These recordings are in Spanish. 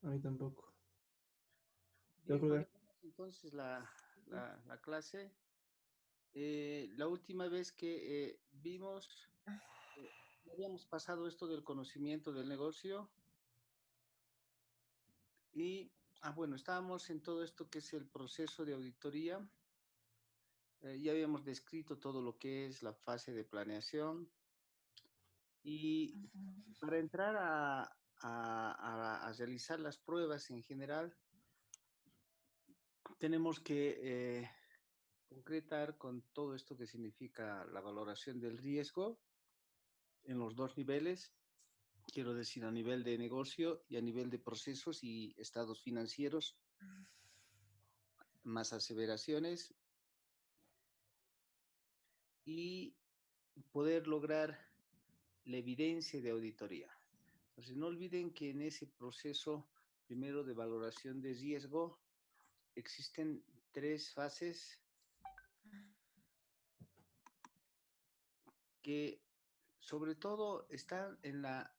A mí tampoco. Te voy a Bien, colgar. continuamos entonces la clase. La última vez que vimos, eh, habíamos pasado esto del conocimiento del negocio y, bueno, estábamos en todo esto que es el proceso de auditoría. Ya habíamos descrito todo lo que es la fase de planeación y para entrar a realizar las pruebas en general, tenemos que concretar con todo esto que significa la valoración del riesgo en los dos niveles, quiero decir a nivel de negocio y a nivel de procesos y estados financieros, más aseveraciones y poder lograr la evidencia de auditoría. Entonces, no olviden que en ese proceso primero de valoración de riesgo existen tres fases que sobre todo están en la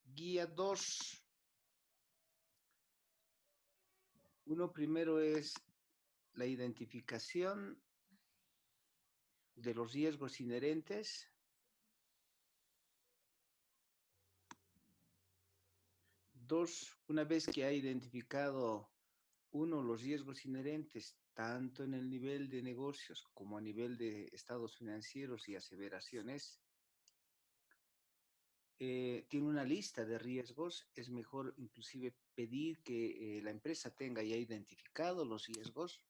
guía 2. Uno primero es la identificación de los riesgos inherentes. Dos, una vez que ha identificado uno los riesgos inherentes, tanto en el nivel de negocios como a nivel de estados financieros y aseveraciones, tiene una lista de riesgos. Es mejor inclusive pedir que la empresa tenga ya identificado los riesgos.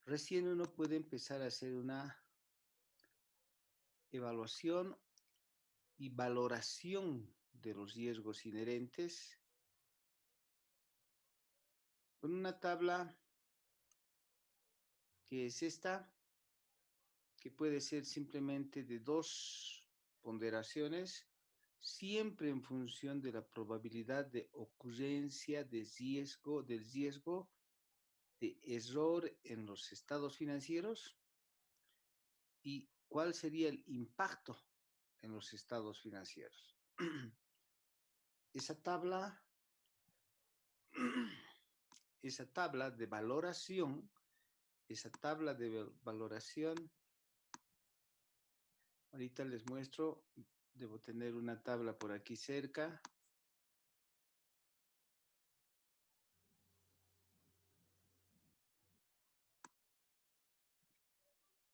Recién uno puede empezar a hacer una evaluación y valoración de los riesgos inherentes con una tabla que es esta, que puede ser simplemente de dos ponderaciones, siempre en función de la probabilidad de ocurrencia de riesgo, del riesgo de error en los estados financieros y cuál sería el impacto en los estados financieros. Esa tabla, esa tabla de valoración, esa tabla de valoración, ahorita les muestro, debo tener una tabla por aquí cerca.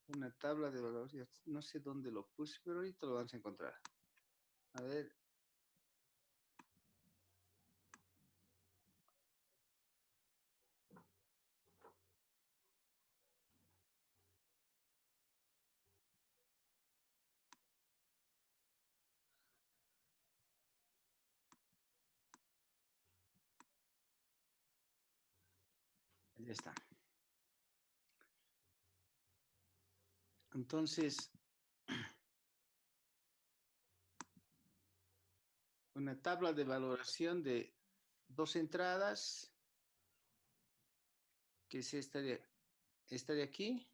Una tabla de valores, no sé dónde lo puse, pero ahorita lo vamos a encontrar. A ver, ya está. Entonces, una tabla de valoración de dos entradas, que es esta de aquí,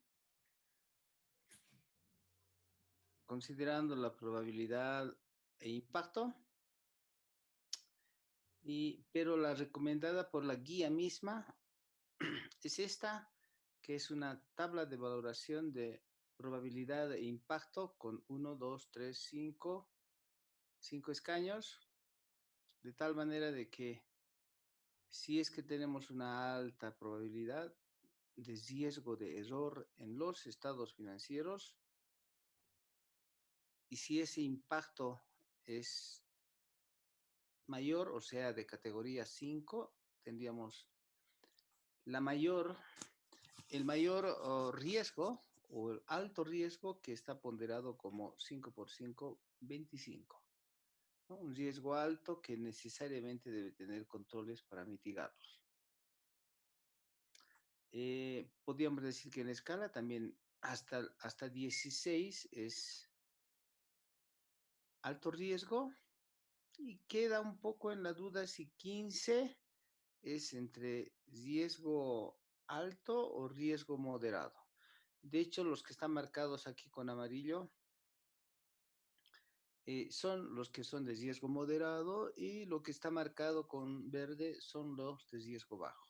considerando la probabilidad e impacto, pero la recomendada por la guía misma es esta, que es una tabla de valoración de probabilidad e impacto con 1, 2, 3, 5 escaños, de tal manera de que si es que tenemos una alta probabilidad de riesgo de error en los estados financieros y si ese impacto es mayor, o sea, de categoría 5, tendríamos la mayor, el mayor riesgo o el alto riesgo que está ponderado como 5 por 5, 25. ¿No? Un riesgo alto que necesariamente debe tener controles para mitigarlos. Podríamos decir que en escala también hasta 16 es alto riesgo y queda un poco en la duda si 15 es entre riesgo alto o riesgo moderado. De hecho, los que están marcados aquí con amarillo son los que son de riesgo moderado y lo que está marcado con verde son los de riesgo bajo.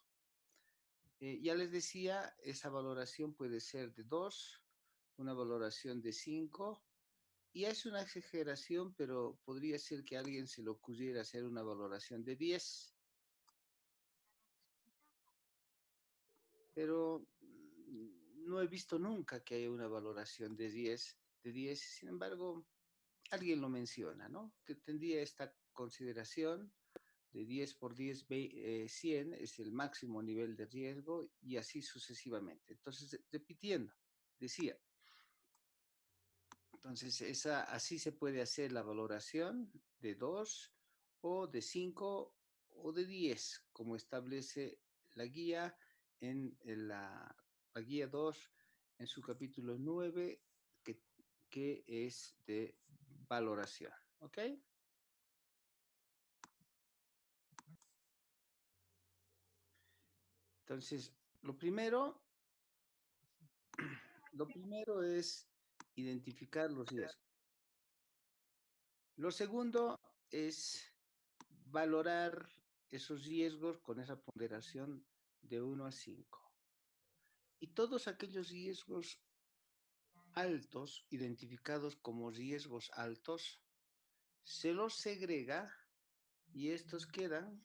Ya les decía, esa valoración puede ser de 2, una valoración de 5, y es una exageración, pero podría ser que a alguien se le ocurriera hacer una valoración de 10, pero no he visto nunca que haya una valoración de 10. Sin embargo, alguien lo menciona, ¿no? Que tendría esta consideración de 10 por 10, 100 es el máximo nivel de riesgo y así sucesivamente. Entonces, repitiendo, decía, entonces así se puede hacer la valoración de 2 o de 5 o de 10, como establece la guía la guía 2 en su capítulo 9, que es de valoración. ¿Ok? Entonces, lo primero es identificar los riesgos. Lo segundo es valorar esos riesgos con esa ponderación de 1 a 5. Y todos aquellos riesgos altos, identificados como riesgos altos, se los segrega y estos quedarían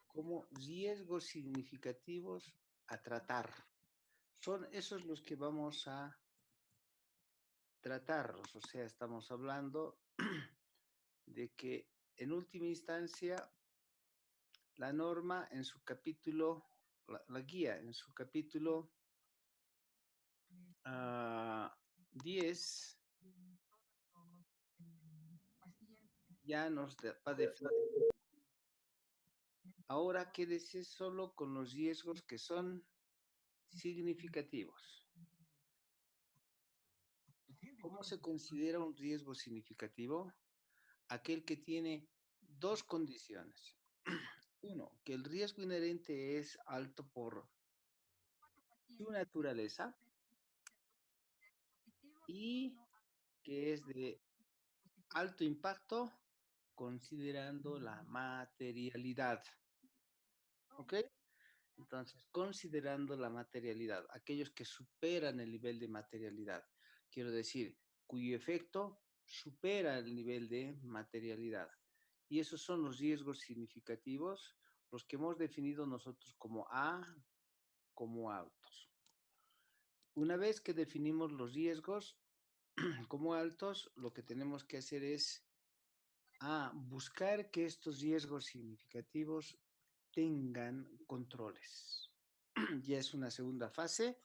como riesgos significativos a tratar. Son esos los que vamos a tratarlos, o sea, estamos hablando de que en última instancia la norma en su capítulo, la guía en su capítulo 10 ya nos va a definir. Ahora quédese solo con los riesgos que son significativos. ¿Cómo se considera un riesgo significativo? Aquel que tiene dos condiciones. Uno, que el riesgo inherente es alto por su naturaleza y que es de alto impacto considerando la materialidad. ¿Ok? Entonces, considerando la materialidad, aquellos que superan el nivel de materialidad, quiero decir, cuyo efecto supera el nivel de materialidad. Y esos son los riesgos significativos, los que hemos definido nosotros como como altos. Una vez que definimos los riesgos como altos, lo que tenemos que hacer es buscar que estos riesgos significativos tengan controles. Ya es una segunda fase,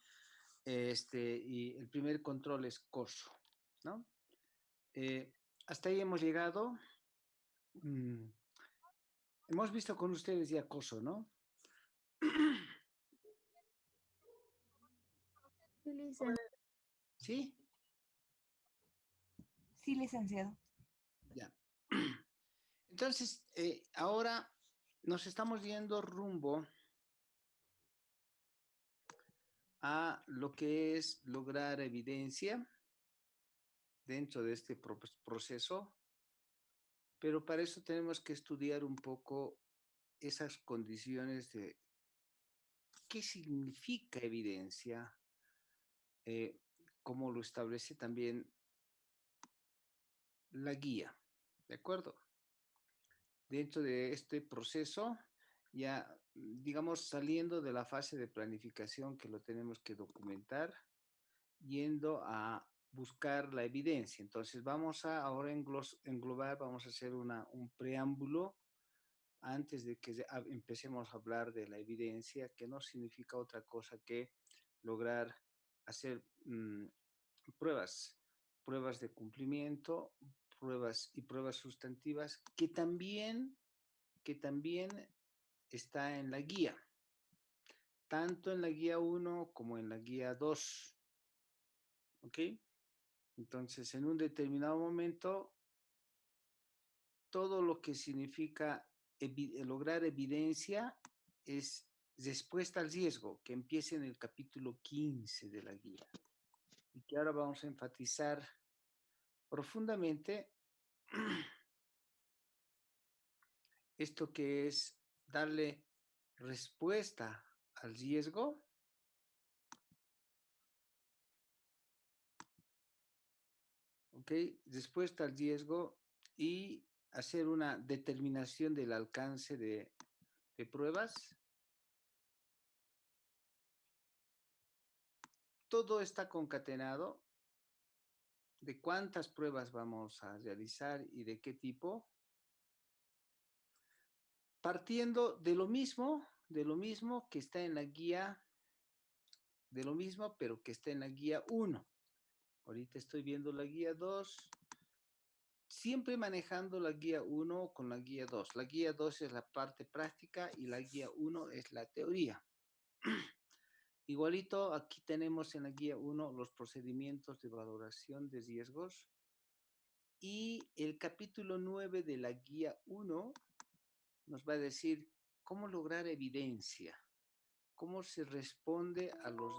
y el primer control es coso, ¿no? Hasta ahí hemos llegado. Mm, hemos visto con ustedes ya coso, ¿no? ¿Sí? Sí, licenciado. Ya. Entonces, ahora nos estamos yendo rumbo a lo que es lograr evidencia dentro de este proceso, pero para eso tenemos que estudiar un poco esas condiciones de qué significa evidencia, eh, como lo establece también la guía, ¿de acuerdo? Dentro de este proceso, ya digamos saliendo de la fase de planificación que lo tenemos que documentar, yendo a buscar la evidencia. Entonces vamos a ahora englobar, vamos a hacer un preámbulo antes de que empecemos a hablar de la evidencia, que no significa otra cosa que lograr hacer pruebas, pruebas de cumplimiento, pruebas sustantivas, que también está en la guía, tanto en la guía 1 como en la guía 2. ¿Ok? Entonces, en un determinado momento, todo lo que significa lograr evidencia es respuesta al riesgo, que empieza en el capítulo 15 de la guía. y que ahora vamos a enfatizar profundamente esto que es darle respuesta al riesgo, ¿ok? Respuesta al riesgo y hacer una determinación del alcance de pruebas. Todo está concatenado de cuántas pruebas vamos a realizar y de qué tipo, partiendo de lo mismo que está en la guía, de lo mismo, pero que está en la guía 1. Ahorita estoy viendo la guía 2, siempre manejando la guía 1 con la guía 2. La guía 2 es la parte práctica y la guía 1 es la teoría. Igualito, aquí tenemos en la guía 1 los procedimientos de valoración de riesgos. Y el capítulo 9 de la guía 1 nos va a decir cómo lograr evidencia, cómo se responde a los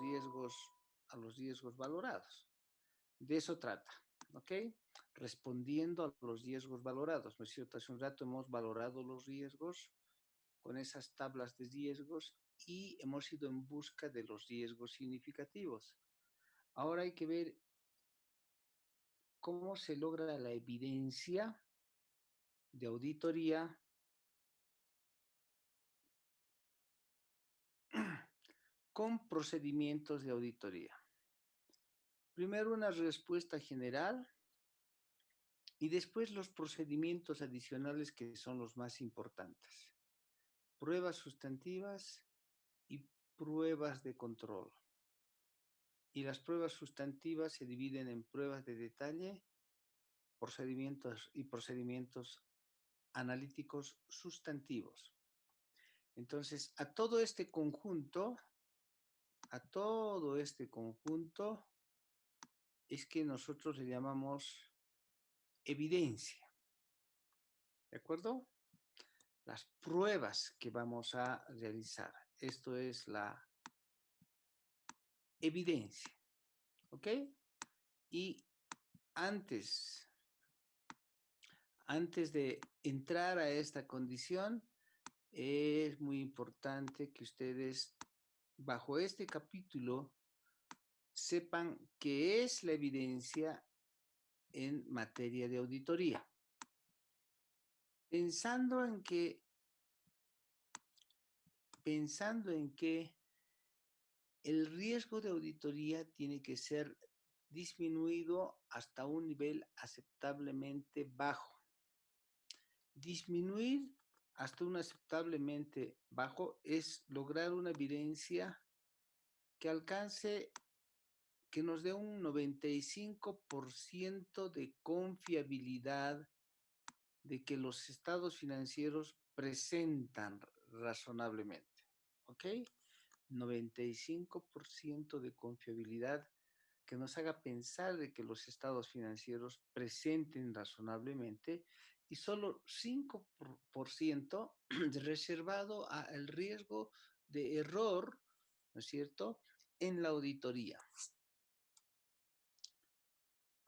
riesgos valorados. De eso trata, ¿ok? Respondiendo a los riesgos valorados, ¿no es cierto? Hace un rato hemos valorado los riesgos con esas tablas de riesgos y hemos ido en busca de los riesgos significativos. Ahora hay que ver cómo se logra la evidencia de auditoría con procedimientos de auditoría. Primero una respuesta general y después los procedimientos adicionales que son los más importantes. Pruebas sustantivas y pruebas de control. Y las pruebas sustantivas se dividen en pruebas de detalle, procedimientos y procedimientos analíticos sustantivos. Entonces, a todo este conjunto es que nosotros le llamamos evidencia. ¿De acuerdo? Las pruebas que vamos a realizar. Esto es la evidencia. ¿Ok? Y antes de entrar a esta condición, es muy importante que ustedes, bajo este capítulo, sepan qué es la evidencia en materia de auditoría. Pensando en que el riesgo de auditoría tiene que ser disminuido hasta un nivel aceptablemente bajo. Disminuir hasta un aceptablemente bajo es lograr una evidencia que alcance, que nos dé un 95% de confiabilidad de que los estados financieros presentan razonablemente. ¿Ok? 95% de confiabilidad que nos haga pensar de que los estados financieros presenten razonablemente y solo 5% reservado al riesgo de error, ¿no es cierto?, en la auditoría.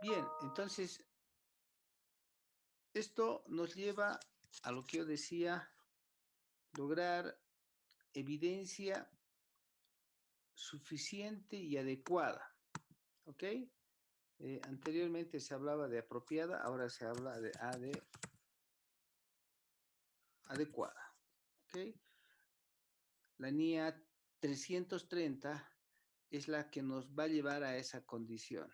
Bien, entonces, esto nos lleva a lo que yo decía, lograr evidencia suficiente y adecuada, ¿ok? Anteriormente se hablaba de apropiada, ahora se habla de adecuada, ¿ok? La NIA 330 es la que nos va a llevar a esa condición.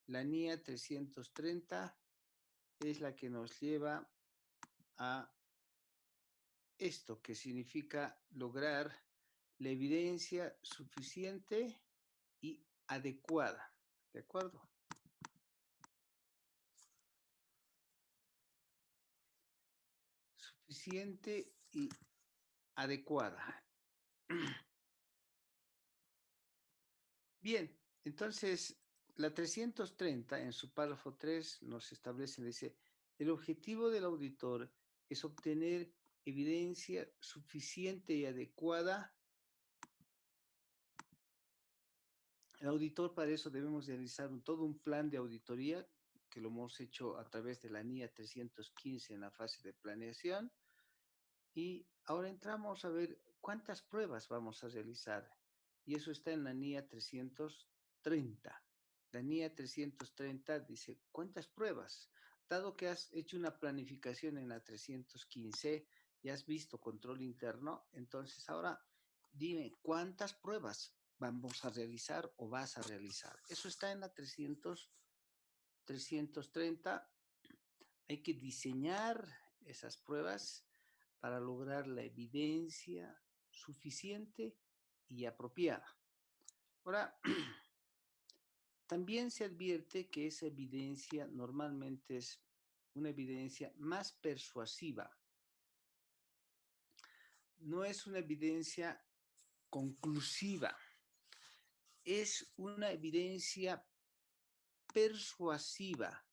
La NIA 330 es la que nos lleva a esto, que significa lograr la evidencia suficiente y adecuada, ¿de acuerdo? Suficiente y adecuada. Bien, entonces la 330 en su párrafo 3 nos establece, dice, el objetivo del auditor es obtener evidencia suficiente y adecuada El auditor, para eso debemos realizar todo un plan de auditoría que lo hemos hecho a través de la NIA 315 en la fase de planeación. Y ahora entramos a ver cuántas pruebas vamos a realizar. Y eso está en la NIA 330. La NIA 330 dice, ¿cuántas pruebas? Dado que has hecho una planificación en la 315 y has visto control interno, entonces ahora dime, ¿cuántas pruebas vamos a realizar o vas a realizar? Eso está en la 330. Hay que diseñar esas pruebas para lograr la evidencia suficiente y apropiada. Ahora, también se advierte que esa evidencia normalmente es una evidencia más persuasiva. No es una evidencia conclusiva, es una evidencia persuasiva.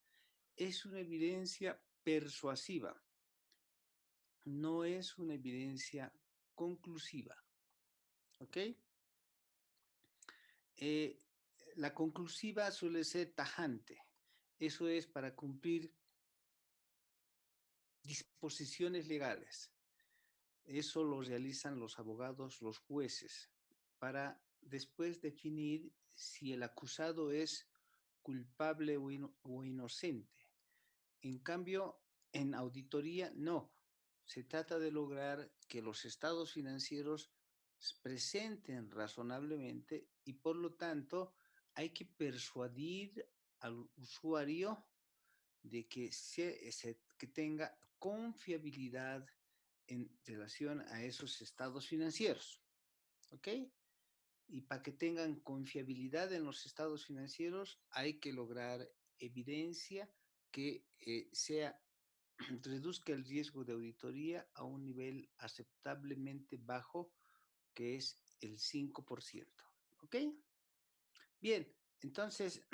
Es una evidencia persuasiva. No es una evidencia conclusiva. ¿Ok? La conclusiva suele ser tajante. Eso es para cumplir disposiciones legales. Eso lo realizan los abogados, los jueces, para después definir si el acusado es culpable o inocente. En cambio, en auditoría, no. Se trata de lograr que los estados financieros presenten razonablemente y por lo tanto hay que persuadir al usuario de que, que tenga confiabilidad en relación a esos estados financieros. ¿Ok? Y para que tengan confiabilidad en los estados financieros hay que lograr evidencia que reduzca el riesgo de auditoría a un nivel aceptablemente bajo, que es el 5%. ¿Ok? Bien, entonces,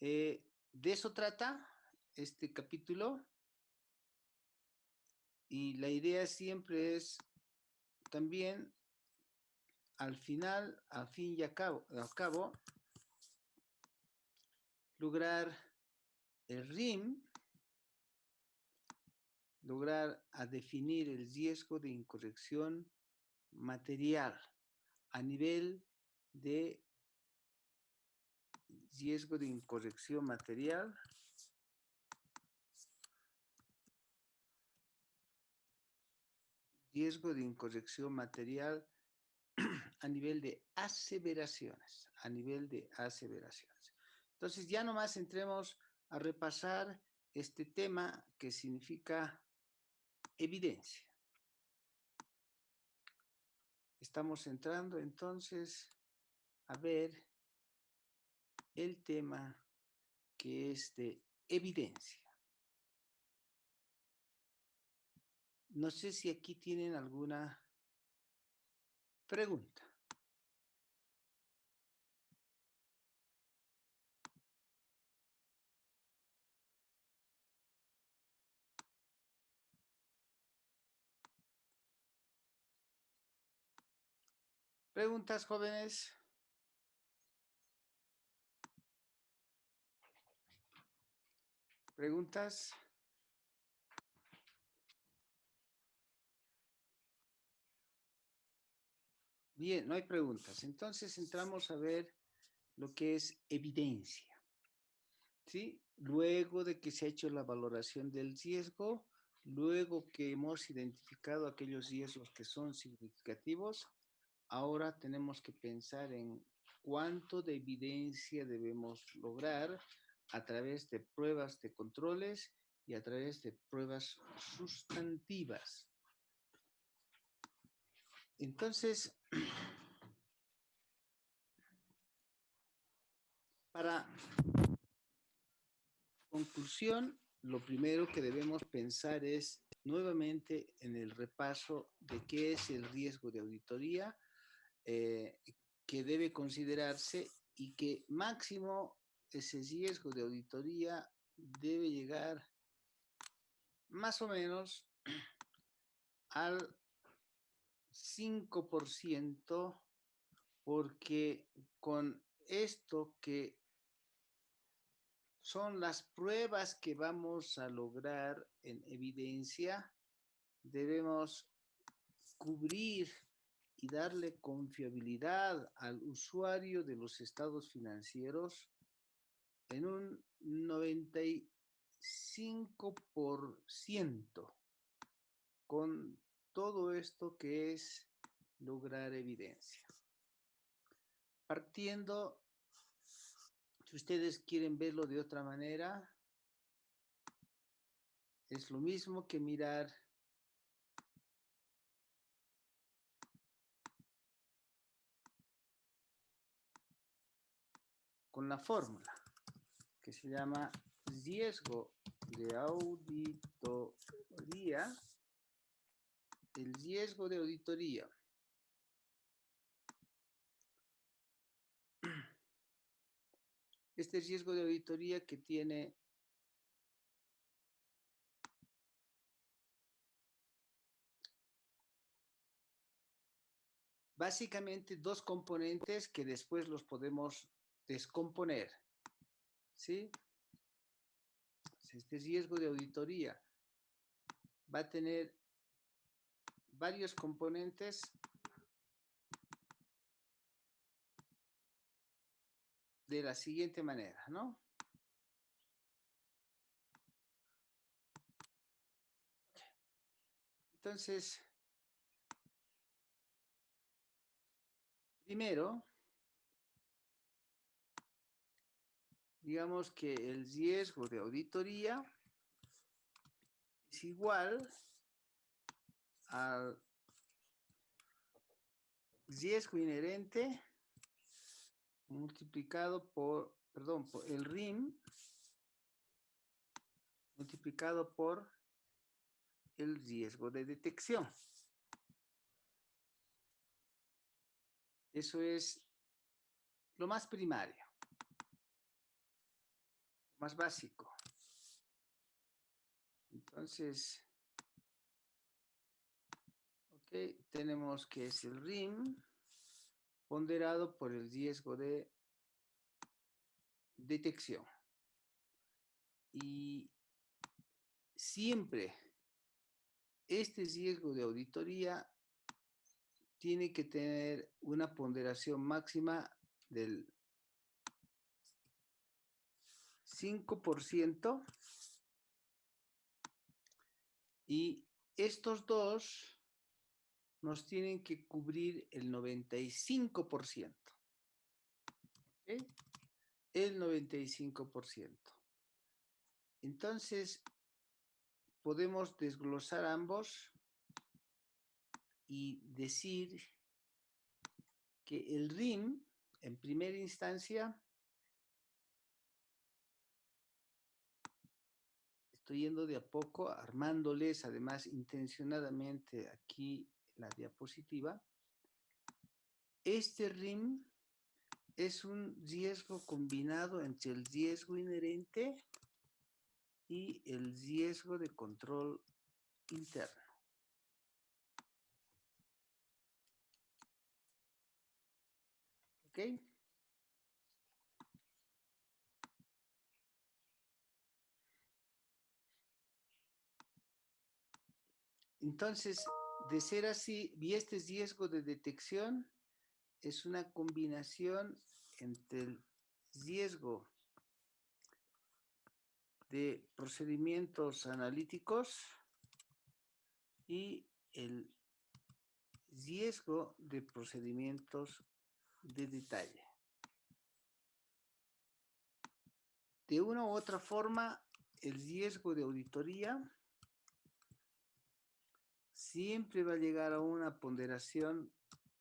de eso trata este capítulo. Y la idea siempre es también, al final, a fin y a cabo, lograr el RIM, lograr a definir el riesgo de incorrección material a nivel de riesgo de incorrección material a nivel de aseveraciones, Entonces ya nomás entremos a repasar este tema que significa evidencia. Estamos entrando entonces a ver el tema que es de evidencia. No sé si aquí tienen alguna pregunta. ¿Preguntas, jóvenes? ¿Preguntas? Bien, no hay preguntas. Entonces entramos a ver lo que es evidencia. ¿Sí? Luego de que se ha hecho la valoración del riesgo, luego que hemos identificado aquellos riesgos que son significativos, ahora tenemos que pensar en cuánto de evidencia debemos lograr a través de pruebas de controles y a través de pruebas sustantivas. Entonces, para conclusión, lo primero que debemos pensar es nuevamente en el repaso de qué es el riesgo de auditoría que debe considerarse y que máximo ese riesgo de auditoría debe llegar más o menos al 5%, porque con esto que son las pruebas que vamos a lograr en evidencia, debemos cubrir y darle confiabilidad al usuario de los estados financieros en un 95% con todo esto que es lograr evidencia. Partiendo, si ustedes quieren verlo de otra manera, es lo mismo que mirar con la fórmula que se llama riesgo de auditoría. El riesgo de auditoría este riesgo de auditoría que tiene básicamente dos componentes que después los podemos descomponer, ¿sí? Este riesgo de auditoría va a tener varios componentes de la siguiente manera, ¿no? Entonces, primero, digamos que el riesgo de auditoría es igual al riesgo inherente multiplicado por, perdón, por el RIM multiplicado por el riesgo de detección. Eso es lo más primario, lo más básico. Entonces, ok, tenemos que es el RIM ponderado por el riesgo de detección. Y siempre este riesgo de auditoría tiene que tener una ponderación máxima del 5% y estos dos nos tienen que cubrir el 95%. ¿Okay? El 95%. Entonces, podemos desglosar ambos y decir que el RIM, en primera instancia, estoy yendo de a poco, armándoles además intencionadamente aquí la diapositiva. Este RIM es un riesgo combinado entre el riesgo inherente y el riesgo de control interno. ¿Ok? Entonces, de ser así, y este riesgo de detección es una combinación entre el riesgo de procedimientos analíticos y el riesgo de procedimientos de detalle. De una u otra forma, el riesgo de auditoría siempre va a llegar a una ponderación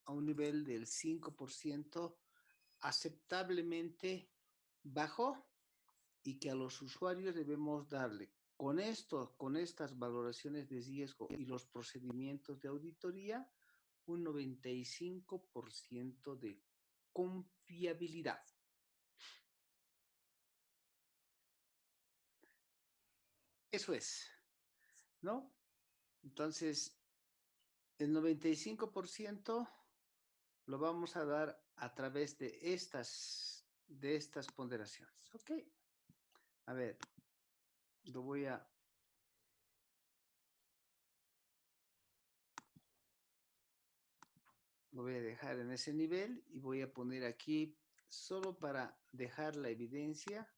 a un nivel del 5% aceptablemente bajo y que a los usuarios debemos darle con esto, con estas valoraciones de riesgo y los procedimientos de auditoría, un 95% de confiabilidad. Eso es, ¿no? Entonces, el 95% lo vamos a dar a través de estas ponderaciones. ¿Ok? A ver, lo voy a dejar en ese nivel y voy a poner aquí solo para dejar la evidencia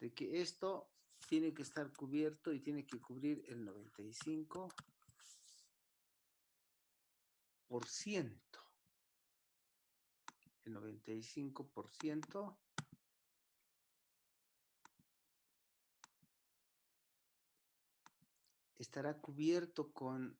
de que esto tiene que estar cubierto y tiene que cubrir el 95%. El 95% estará cubierto con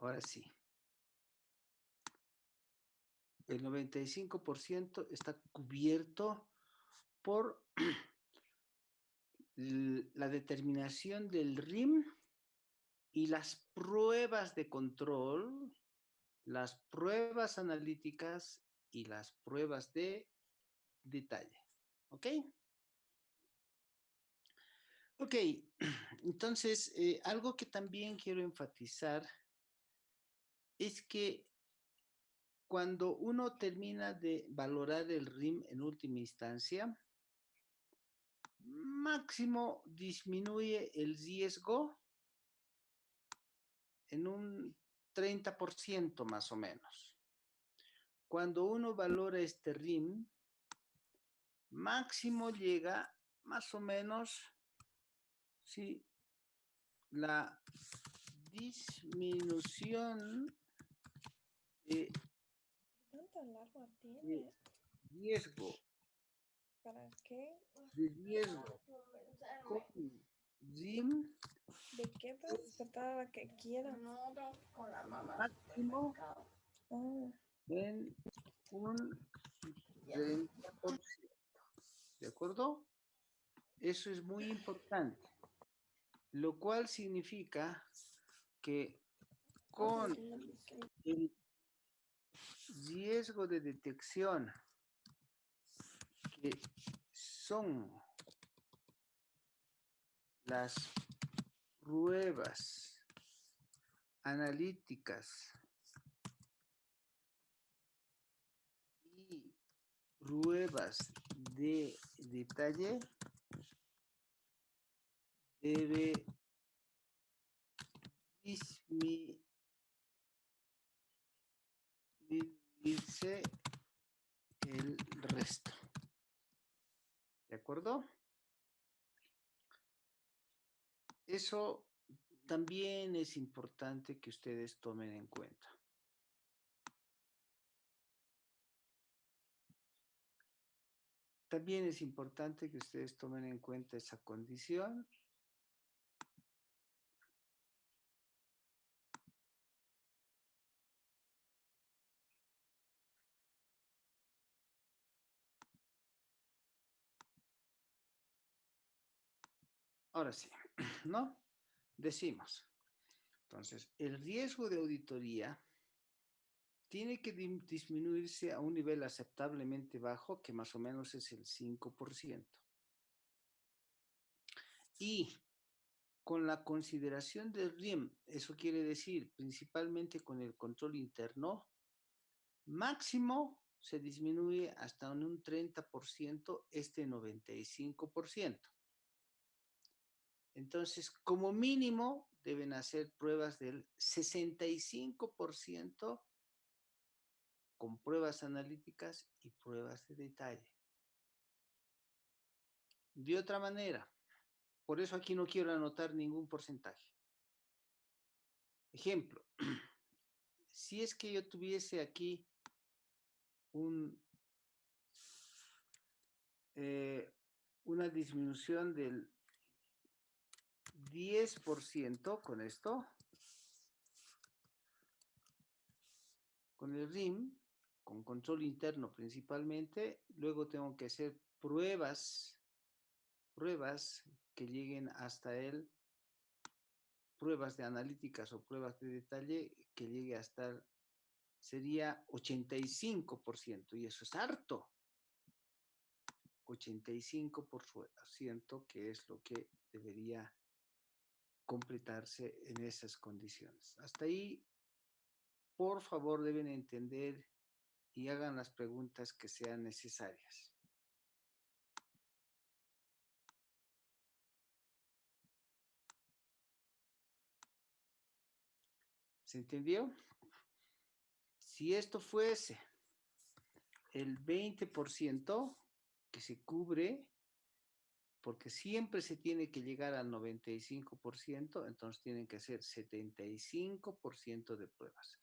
ahora sí. El 95% está cubierto por la determinación del RIM y las pruebas de control, las pruebas analíticas y las pruebas de detalle. ¿Ok? Ok, entonces algo que también quiero enfatizar es que cuando uno termina de valorar el RIM en última instancia, máximo disminuye el riesgo en un 30% más o menos. Cuando uno valora este RIM, máximo llega más o menos, sí, la disminución de ¿Tanta alarma tiene? riesgo, ¿Para qué? de riesgo con RIM ¿De qué puedes despertar a la que quieras? máximo Oh, en un 30%. ¿De acuerdo? Eso es muy importante. Lo cual significa que con el riesgo de detección que son las pruebas analíticas y pruebas de detalle, debe disminuirse el resto. ¿De acuerdo? Eso también es importante que ustedes tomen en cuenta. También es importante que ustedes tomen en cuenta esa condición. Ahora sí, ¿no? Decimos. Entonces, el riesgo de auditoría tiene que disminuirse a un nivel aceptablemente bajo, que más o menos es el 5%. Y con la consideración del RIM, eso quiere decir principalmente con el control interno, máximo se disminuye hasta en un 30% este 95%. Entonces, como mínimo, deben hacer pruebas del 65% con pruebas analíticas y pruebas de detalle. De otra manera, por eso aquí no quiero anotar ningún porcentaje. Ejemplo, si es que yo tuviese aquí una disminución del 10% con esto, con el RIM, con control interno principalmente, luego tengo que hacer pruebas que lleguen hasta él, pruebas de analíticas o pruebas de detalle que llegue hasta, sería 85%, y eso es harto. 85%, que es lo que debería completarse en esas condiciones. Hasta ahí, por favor, deben entender y hagan las preguntas que sean necesarias. ¿Se entendió? Si esto fuese el 20% que se cubre, porque siempre se tiene que llegar al 95%, entonces tienen que hacer 75% de pruebas.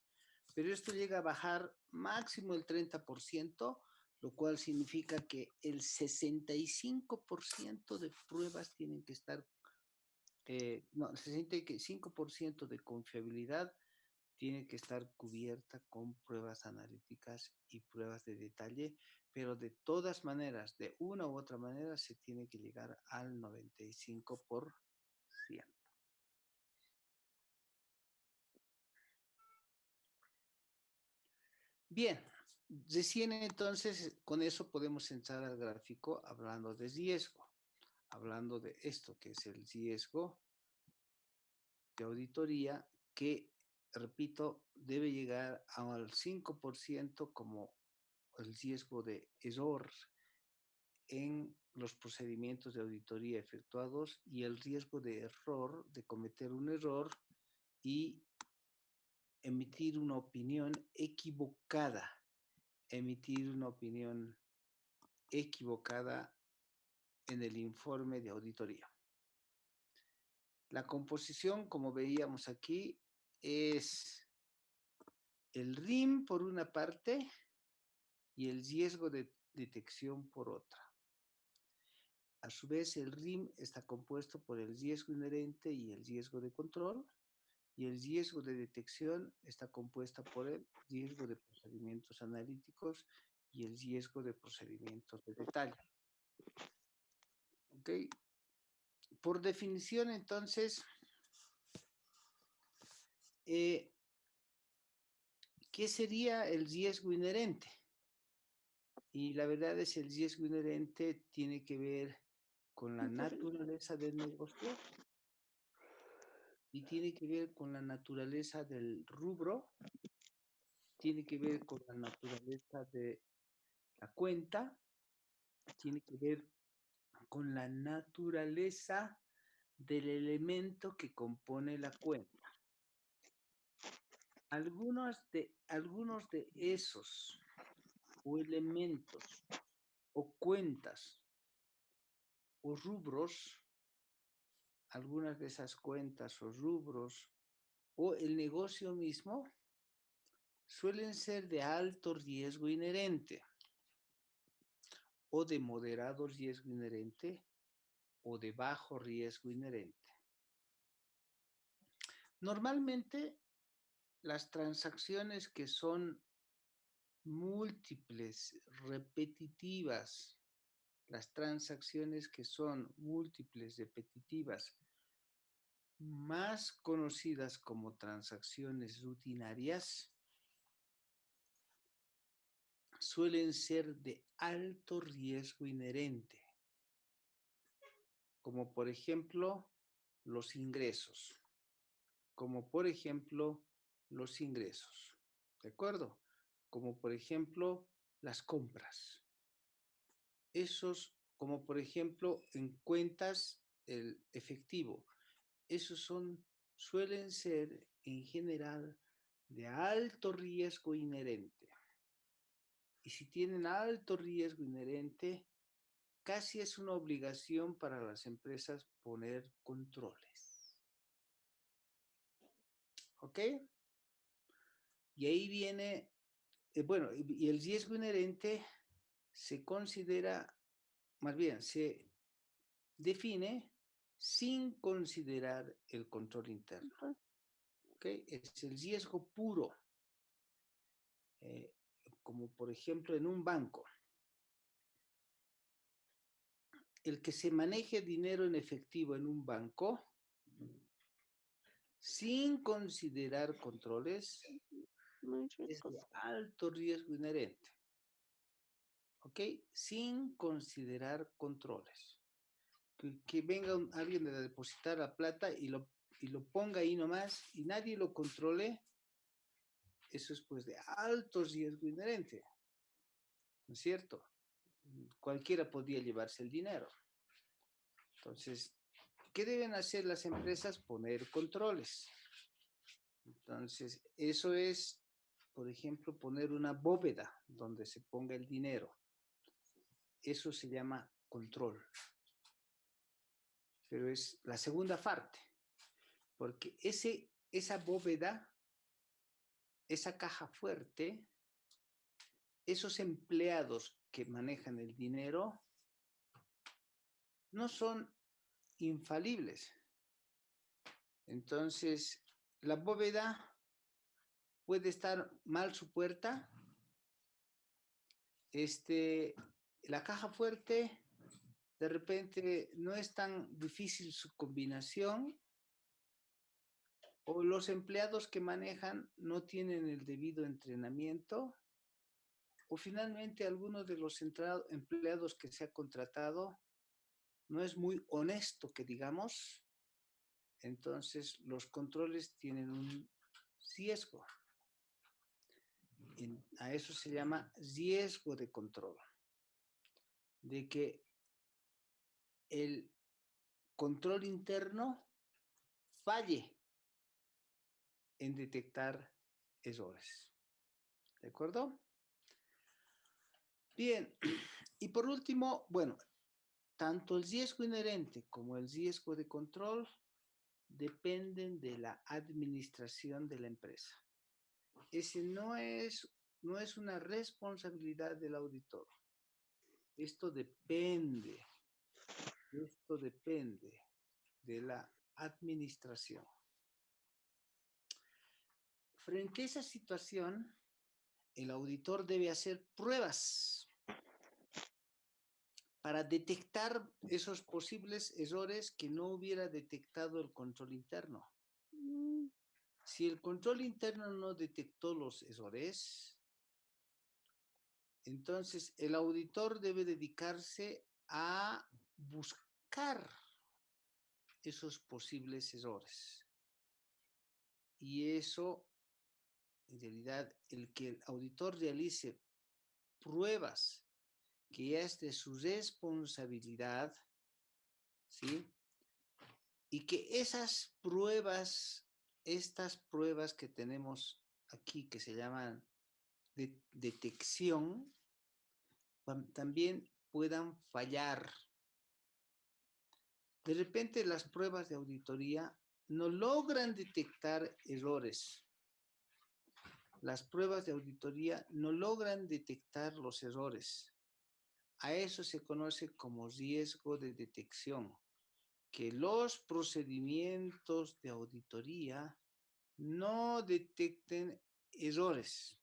Pero esto llega a bajar máximo el 30%, lo cual significa que el 65% de pruebas tienen que estar, no, el 65% de confiabilidad tiene que estar cubierta con pruebas analíticas y pruebas de detalle, pero de todas maneras, de una u otra manera, se tiene que llegar al 95%. Bien, recién entonces con eso podemos entrar al gráfico hablando de riesgo, hablando de esto que es el riesgo de auditoría, que, repito, debe llegar al 5% como el riesgo de error en los procedimientos de auditoría efectuados y el riesgo de error, de cometer un error y emitir una opinión equivocada, en el informe de auditoría. La composición, como veíamos aquí, es el RIM por una parte y el riesgo de detección por otra. A su vez, el RIM está compuesto por el riesgo inherente y el riesgo de control, y el riesgo de detección está compuesta por el riesgo de procedimientos analíticos y el riesgo de procedimientos de detalle. ¿Ok? Por definición, entonces, ¿qué sería el riesgo inherente? Y la verdad es que el riesgo inherente tiene que ver con la naturaleza del negocio y tiene que ver con la naturaleza del rubro, tiene que ver con la naturaleza de la cuenta, tiene que ver con la naturaleza del elemento que compone la cuenta. Algunos de esos o elementos o cuentas o rubros, algunas de esas cuentas o rubros o el negocio mismo suelen ser de alto riesgo inherente o de moderado riesgo inherente o de bajo riesgo inherente. Normalmente, las transacciones que son múltiples, repetitivas, más conocidas como transacciones rutinarias, suelen ser de alto riesgo inherente, como por ejemplo los ingresos, ¿de acuerdo? Como por ejemplo las compras. Esos, como por ejemplo en cuentas el efectivo, esos suelen ser en general de alto riesgo inherente. Y si tienen alto riesgo inherente, casi es una obligación para las empresas poner controles. ¿Ok? Y ahí viene, y el riesgo inherente se considera, más bien, se define sin considerar el control interno. ¿Ok? Es el riesgo puro. como por ejemplo en un banco, el que se maneje dinero en efectivo en un banco sin considerar controles Muy es de ricos. alto riesgo inherente. ¿Ok? Sin considerar controles. Que venga alguien a depositar la plata y lo ponga ahí nomás y nadie lo controle, eso es pues de alto riesgo inherente. ¿No es cierto? Cualquiera podría llevarse el dinero. Entonces, ¿qué deben hacer las empresas? Poner controles. Entonces, eso es, por ejemplo, poner una bóveda donde se ponga el dinero. Eso se llama control. Pero es la segunda parte, porque esa bóveda, esa caja fuerte, esos empleados que manejan el dinero no son infalibles. Entonces, la bóveda puede estar mal su puerta. La caja fuerte, de repente, no es tan difícil su combinación, o los empleados que manejan no tienen el debido entrenamiento, o finalmente alguno de los empleados que se ha contratado no es muy honesto, que digamos. Entonces, los controles tienen un riesgo. A eso se llama riesgo de control. De que el control interno falle en detectar errores. ¿De acuerdo? Bien. Y por último, bueno, tanto el riesgo inherente como el riesgo de control dependen de la administración de la empresa. Ese no es una responsabilidad del auditor. Esto depende de la administración. Frente a esa situación, el auditor debe hacer pruebas para detectar esos posibles errores que no hubiera detectado el control interno. Si el control interno no detectó los errores, entonces el auditor debe dedicarse a buscar esos posibles errores. Y eso, en realidad, el que el auditor realice pruebas que ya es de su responsabilidad, ¿sí? Y que esas pruebas, estas pruebas que tenemos aquí, que se llaman de detección, también puedan fallar. De repente las pruebas de auditoría no logran detectar errores. Las pruebas de auditoría no logran detectar los errores. A eso se conoce como riesgo de detección, que los procedimientos de auditoría no detecten errores.